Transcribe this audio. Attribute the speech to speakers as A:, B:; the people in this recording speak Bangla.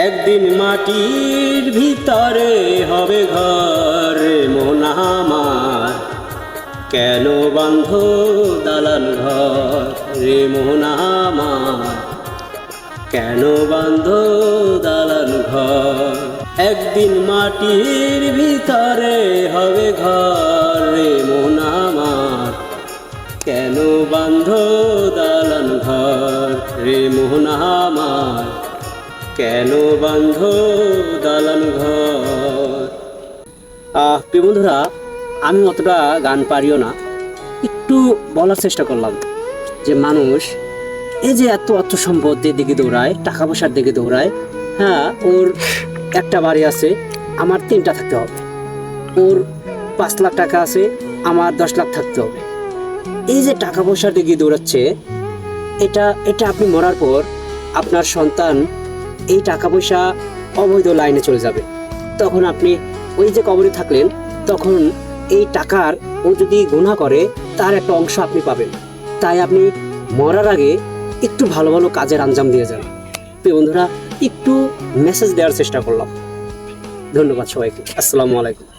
A: একদিন মাটির ভিতরে হবে ঘর মন আমার, কেন বাঁধ দালান ঘর রে মন আমার, কেন বাঁধ দালান ঘর। একদিন মাটির ভিতরে হবে ঘর রে মন আমার, কেন বাঁধ দালান ঘর রে মন আমার, কেন বাঁধ দালান ঘর। প্রিয় বন্ধুরা, আমি অতটা গান পারিও না, একটু বলার চেষ্টা করলাম যে মানুষ এই যে এত অর্থ সম্পদের দিকে দৌড়ায়, টাকা পয়সার দিকে দৌড়ায়। হ্যাঁ, ওর একটা বাড়ি আছে, আমার 3টা থাকতে হবে। ওর 5 লাখ টাকা আছে, আমার 10 লাখ থাকতে হবে। এই যে টাকা পয়সার দিকে দৌড়াচ্ছে, এটা আপনি মরার পর আপনার সন্তান এই টাকা পয়সা অবৈধ লাইনে চলে যাবে। তখন আপনি ওই যে কবরে থাকলেন, তখন এই টাকার ও যদি গুনাহ করে তার একটা অংশ আপনি পাবেন। তাই আপনি মরার আগে একটু ভালো ভালো কাজের আঞ্জাম দিয়ে যান। প্রিয় বন্ধুরা, একটু মেসেজ দেওয়ার চেষ্টা করলাম। ধন্যবাদ সবাইকে। আসসালামু আলাইকুম।